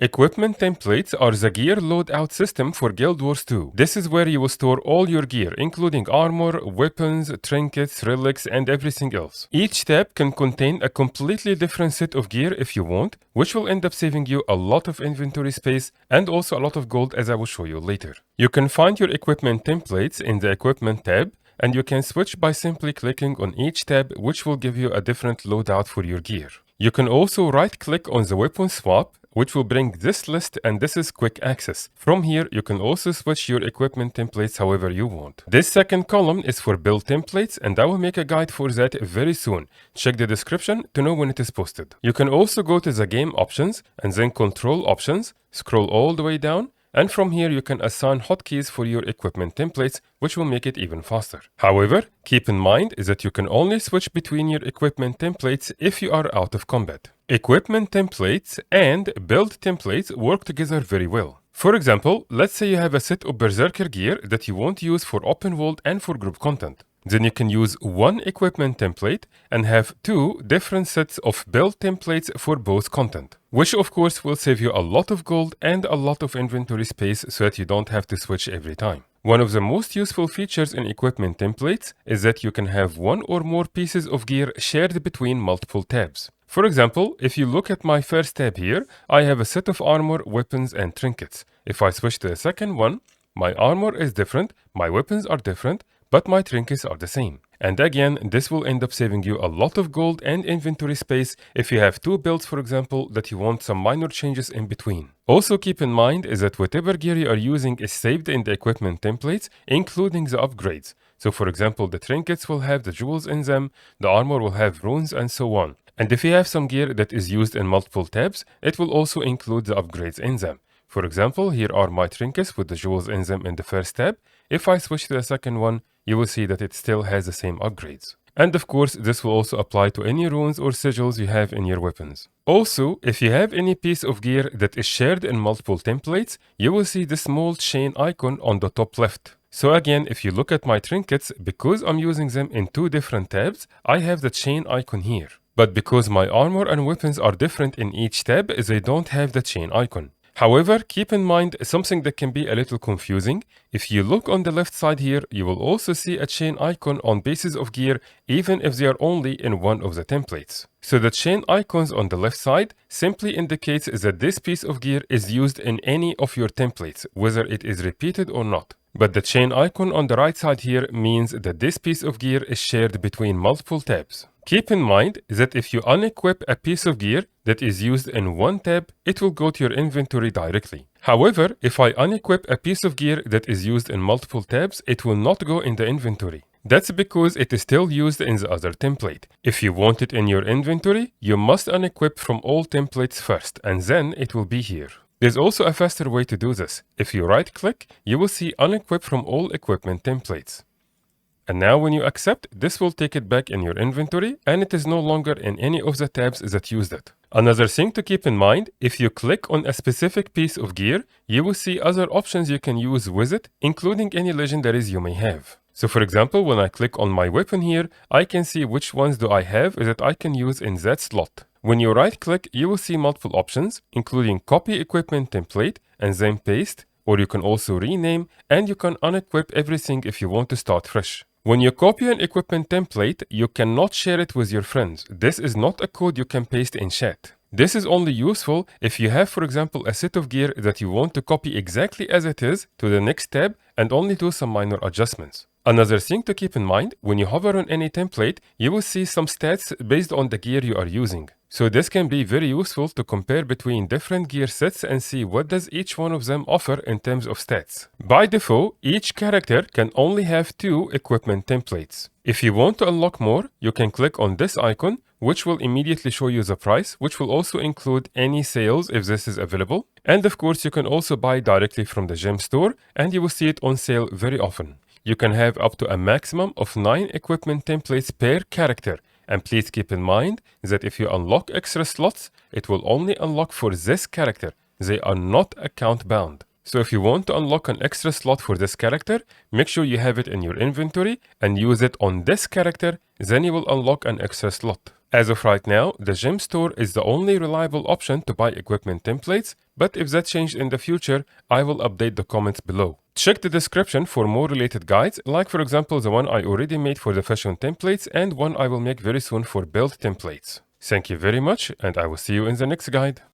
Equipment templates are the gear loadout system for Guild Wars 2. This is where you will store all your gear, including armor, weapons, trinkets, relics, and everything else. Each tab can contain a completely different set of gear if you want, which will end up saving you a lot of inventory space and also a lot of gold, as I will show you later. You can find your equipment templates in the equipment tab, and you can switch by simply clicking on each tab, which will give you a different loadout for your gear. You can also right-click on the weapon swap, which will bring this list, and this is quick access. From here, you can also switch your equipment templates however you want. This second column is for build templates, and I will make a guide for that very soon. Check the description to know when it is posted. You can also go to the game options and then control options, scroll all the way down, and from here you can assign hotkeys for your equipment templates, which will make it even faster. However, keep in mind that you can only switch between your equipment templates if you are out of combat. Equipment templates and build templates work together very well. For example, let's say you have a set of berserker gear that you want to use for open world and for group content. Then you can use one equipment template and have two different sets of build templates for both content, which of course will save you a lot of gold and a lot of inventory space so that you don't have to switch every time. One of the most useful features in equipment templates is that you can have one or more pieces of gear shared between multiple tabs. For example, if you look at my first tab here, I have a set of armor, weapons, and trinkets. If I switch to the second one, my armor is different, my weapons are different, but my trinkets are the same. And again, this will end up saving you a lot of gold and inventory space if you have two builds, for example, that you want some minor changes in between. Also keep in mind is that whatever gear you are using is saved in the equipment templates, including the upgrades. So for example, the trinkets will have the jewels in them, the armor will have runes, and so on. And if you have some gear that is used in multiple tabs, it will also include the upgrades in them. For example, here are my trinkets with the jewels in them in the first tab. If I switch to the second one, you will see that it still has the same upgrades. And of course, this will also apply to any runes or sigils you have in your weapons. Also, if you have any piece of gear that is shared in multiple templates, you will see the small chain icon on the top left. So again, if you look at my trinkets, because I'm using them in two different tabs, I have the chain icon here. But because my armor and weapons are different in each tab, they don't have the chain icon. However, keep in mind something that can be a little confusing. If you look on the left side here, you will also see a chain icon on pieces of gear, even if they are only in one of the templates. So the chain icons on the left side simply indicates that this piece of gear is used in any of your templates, whether it is repeated or not. But the chain icon on the right side here means that this piece of gear is shared between multiple tabs. Keep in mind that if you unequip a piece of gear that is used in one tab, it will go to your inventory directly. However, if I unequip a piece of gear that is used in multiple tabs, it will not go in the inventory. That's because it is still used in the other template. If you want it in your inventory, you must unequip from all templates first, and then it will be here. There's also a faster way to do this. If you right-click, you will see unequip from all equipment templates. And now when you accept, this will take it back in your inventory, and it is no longer in any of the tabs that used it. Another thing to keep in mind, if you click on a specific piece of gear, you will see other options you can use with it, including any legendaries you may have. So for example, when I click on my weapon here, I can see which ones do I have that I can use in that slot. When you right-click, you will see multiple options, including copy equipment template and then paste, or you can also rename, and you can unequip everything if you want to start fresh. When you copy an equipment template, you cannot share it with your friends. This is not a code you can paste in chat. This is only useful if you have, for example, a set of gear that you want to copy exactly as it is to the next tab and only do some minor adjustments. Another thing to keep in mind, when you hover on any template, you will see some stats based on the gear you are using. So this can be very useful to compare between different gear sets and see what does each one of them offer in terms of stats. By default, each character can only have two equipment templates. If you want to unlock more, you can click on this icon, which will immediately show you the price, which will also include any sales if this is available. And of course, you can also buy directly from the gem store, and you will see it on sale very often. You can have up to a maximum of 9 equipment templates per character. And please keep in mind that if you unlock extra slots, it will only unlock for this character. They are not account bound. So if you want to unlock an extra slot for this character, make sure you have it in your inventory and use it on this character, then you will unlock an extra slot. As of right now, the gem store is the only reliable option to buy equipment templates but if that changed in the future, I will update the comments below. Check the description for more related guides, like for example the one I already made for the fashion templates and one I will make very soon for build templates. Thank you very much, and I will see you in the next guide.